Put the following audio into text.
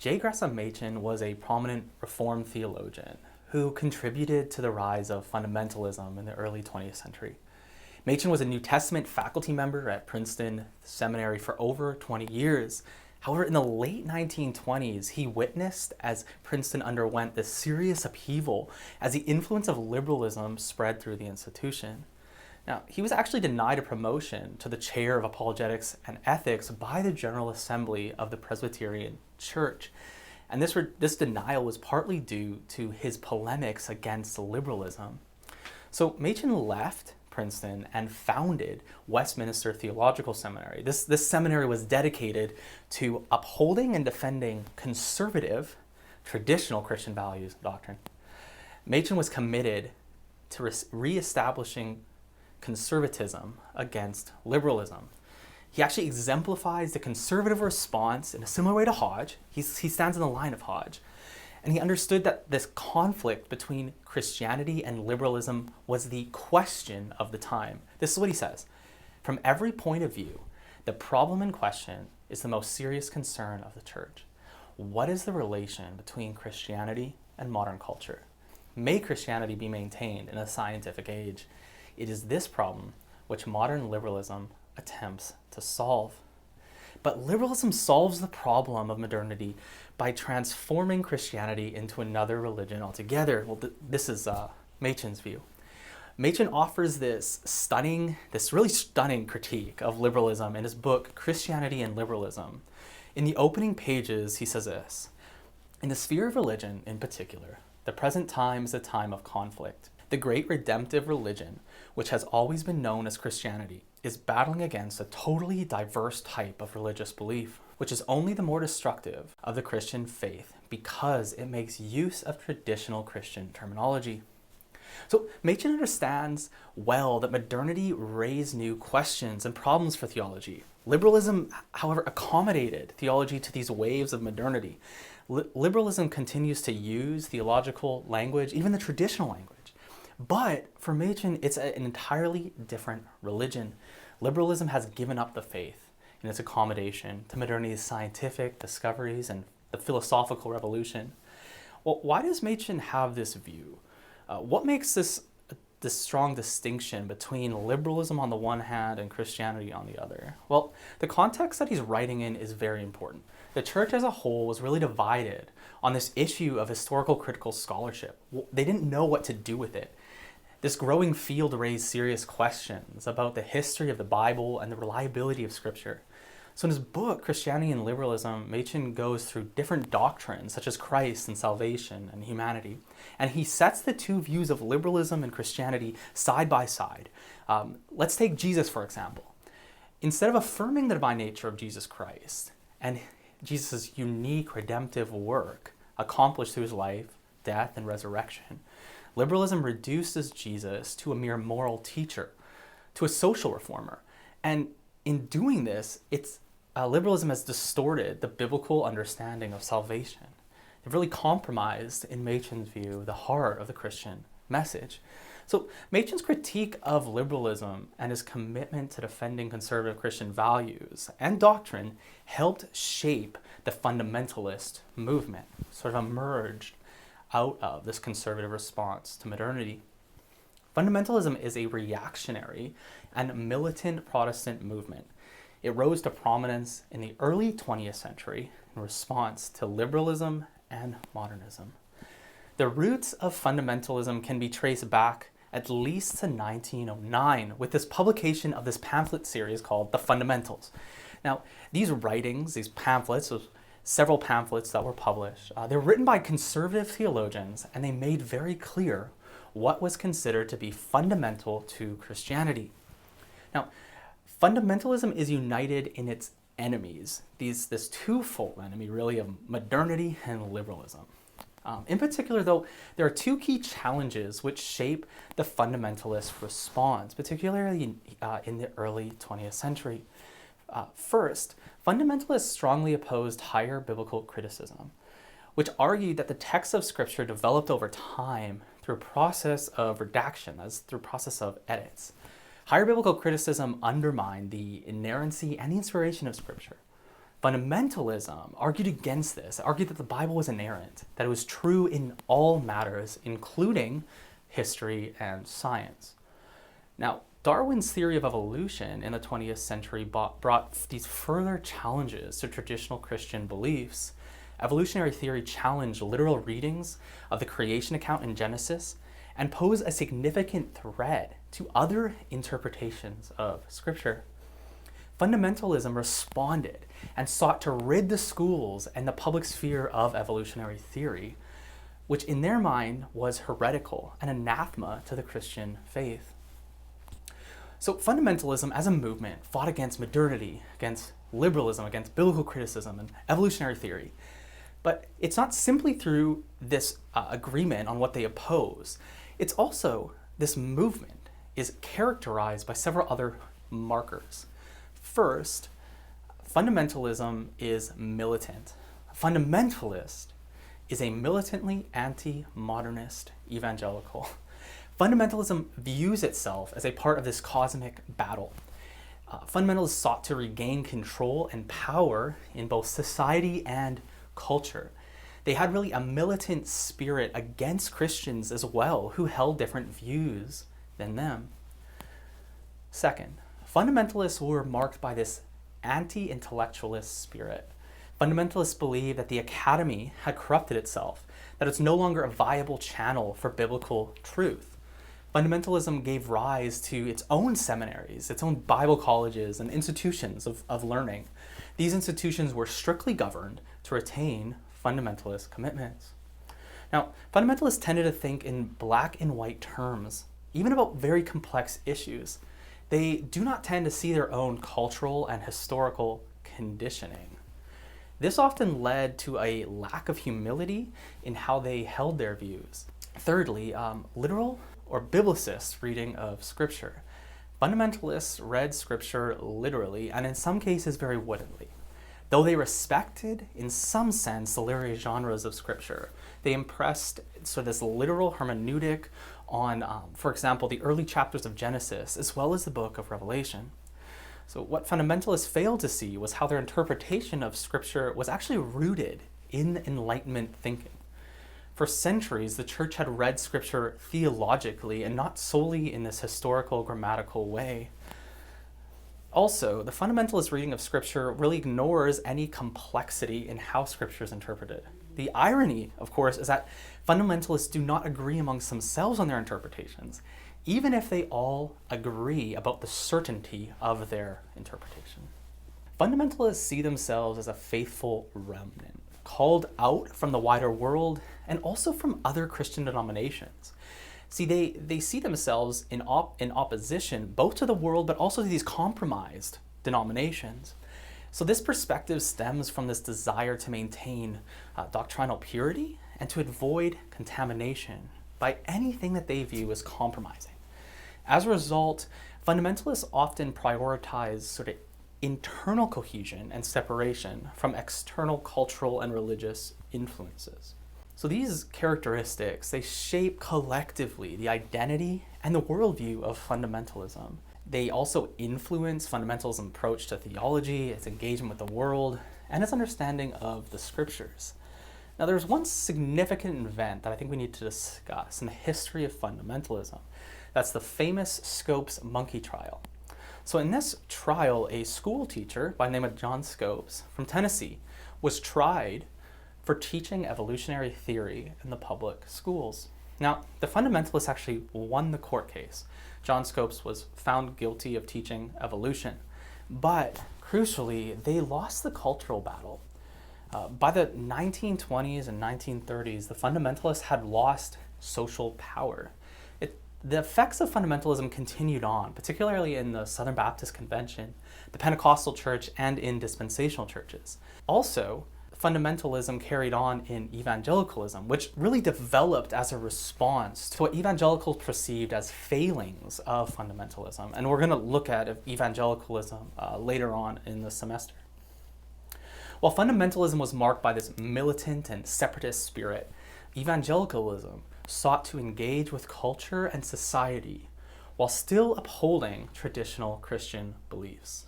Gresham Machen was a prominent Reformed theologian who contributed to the rise of fundamentalism in the early 20th century. Machen was a New Testament faculty member at Princeton Seminary for over 20 years. However, in the late 1920s, he witnessed as Princeton underwent this serious upheaval as the influence of liberalism spread through the institution. Now, he was actually denied a promotion to the chair of apologetics and ethics by the General Assembly of the Presbyterian Church. And this denial was partly due to his polemics against liberalism. So Machen left Princeton and founded Westminster Theological Seminary. This seminary was dedicated to upholding and defending conservative, traditional Christian values and doctrine. Machen was committed to reestablishing conservatism against liberalism. He actually exemplifies the conservative response in a similar way to Hodge. He stands in the line of Hodge. And he understood that this conflict between Christianity and liberalism was the question of the time. This is what he says. From every point of view, the problem in question is the most serious concern of the church. What is the relation between Christianity and modern culture? May Christianity be maintained in a scientific age? It is this problem which modern liberalism attempts to solve. But liberalism solves the problem of modernity by transforming Christianity into another religion altogether. Well, this is Machen's view. Machen offers this really stunning critique of liberalism in his book, Christianity and Liberalism. In the opening pages, he says this: in the sphere of religion in particular, the present time is a time of conflict. The great redemptive religion, which has always been known as Christianity, is battling against a totally diverse type of religious belief, which is only the more destructive of the Christian faith because it makes use of traditional Christian terminology. So Machen understands well that modernity raised new questions and problems for theology. Liberalism, however, accommodated theology to these waves of modernity. Liberalism continues to use theological language, even the traditional language. But for Machen, it's an entirely different religion. Liberalism has given up the faith in its accommodation to modernity's scientific discoveries and the philosophical revolution. Well, why does Machen have this view? What makes this strong distinction between liberalism on the one hand and Christianity on the other? Well, the context that he's writing in is very important. The church as a whole was really divided on this issue of historical critical scholarship. They didn't know what to do with it. This growing field raised serious questions about the history of the Bible and the reliability of Scripture. So in his book, Christianity and Liberalism, Machen goes through different doctrines such as Christ and salvation and humanity. And he sets the two views of liberalism and Christianity side by side. Let's take Jesus, for example. Instead of affirming the divine nature of Jesus Christ and Jesus' unique redemptive work accomplished through his life, death, and resurrection, liberalism reduces Jesus to a mere moral teacher, to a social reformer. And in doing this, liberalism has distorted the biblical understanding of salvation. They've really compromised, in Machen's view, the heart of the Christian message. So Machen's critique of liberalism and his commitment to defending conservative Christian values and doctrine helped shape the fundamentalist movement, sort of emerged out of this conservative response to modernity. Fundamentalism is a reactionary and militant Protestant movement. It rose to prominence in the early 20th century in response to liberalism and modernism. The roots of fundamentalism can be traced back at least to 1909 with this publication of this pamphlet series called The Fundamentals. Now, these writings, these pamphlets, several pamphlets that were published, they're written by conservative theologians, and they made very clear what was considered to be fundamental to Christianity. Now, fundamentalism is united in its enemies, this twofold enemy really of modernity and liberalism. In particular, though, there are two key challenges which shape the fundamentalist response, particularly in the early 20th century. First, fundamentalists strongly opposed higher biblical criticism, which argued that the texts of Scripture developed over time through a process of redaction, through a process of edits. Higher biblical criticism undermined the inerrancy and the inspiration of Scripture. Fundamentalism argued against this. It argued that the Bible was inerrant, that it was true in all matters, including history and science. Now, Darwin's theory of evolution in the 20th century brought these further challenges to traditional Christian beliefs. Evolutionary theory challenged literal readings of the creation account in Genesis and posed a significant threat to other interpretations of Scripture. Fundamentalism responded and sought to rid the schools and the public sphere of evolutionary theory, which in their mind was heretical and anathema to the Christian faith. So fundamentalism as a movement fought against modernity, against liberalism, against biblical criticism and evolutionary theory. But it's not simply through this agreement on what they oppose. It's also, this movement is characterized by several other markers. First, fundamentalism is militant. A fundamentalist is a militantly anti-modernist evangelical. Fundamentalism views itself as a part of this cosmic battle. Fundamentalists sought to regain control and power in both society and culture. They had really a militant spirit against Christians as well, who held different views than them. Second, fundamentalists were marked by this anti-intellectualist spirit. Fundamentalists believed that the academy had corrupted itself, that it's no longer a viable channel for biblical truth. Fundamentalism gave rise to its own seminaries, its own Bible colleges and institutions of learning. These institutions were strictly governed to retain fundamentalist commitments. Now, fundamentalists tended to think in black and white terms, even about very complex issues. They do not tend to see their own cultural and historical conditioning. This often led to a lack of humility in how they held their views. Thirdly, literal or biblicist reading of Scripture. Fundamentalists read Scripture literally and in some cases very woodenly. Though they respected, in some sense, the literary genres of Scripture, they impressed sort of this literal hermeneutic on, for example, the early chapters of Genesis, as well as the book of Revelation. So what fundamentalists failed to see was how their interpretation of Scripture was actually rooted in Enlightenment thinking. For centuries, the church had read Scripture theologically and not solely in this historical, grammatical way. Also, the fundamentalist reading of Scripture really ignores any complexity in how Scripture is interpreted. The irony, of course, is that fundamentalists do not agree amongst themselves on their interpretations, even if they all agree about the certainty of their interpretation. Fundamentalists see themselves as a faithful remnant, called out from the wider world and also from other Christian denominations. See, they see themselves in opposition both to the world but also to these compromised denominations. So this perspective stems from this desire to maintain doctrinal purity and to avoid contamination by anything that they view as compromising. As a result, fundamentalists often prioritize sort of internal cohesion and separation from external cultural and religious influences. So these characteristics, they shape collectively the identity and the worldview of fundamentalism. They also influence fundamentalism's approach to theology, its engagement with the world, and its understanding of the Scriptures. Now there's one significant event that I think we need to discuss in the history of fundamentalism. That's the famous Scopes monkey trial. So in this trial, a school teacher by the name of John Scopes from Tennessee was tried for teaching evolutionary theory in the public schools. Now, the fundamentalists actually won the court case. John Scopes was found guilty of teaching evolution, but crucially, they lost the cultural battle. By the 1920s and 1930s, the fundamentalists had lost social power. The effects of fundamentalism continued on, particularly in the Southern Baptist Convention, the Pentecostal Church, and in dispensational churches. Also, fundamentalism carried on in evangelicalism, which really developed as a response to what evangelicals perceived as failings of fundamentalism. And we're going to look at evangelicalism later on in the semester. While fundamentalism was marked by this militant and separatist spirit, evangelicalism sought to engage with culture and society while still upholding traditional Christian beliefs.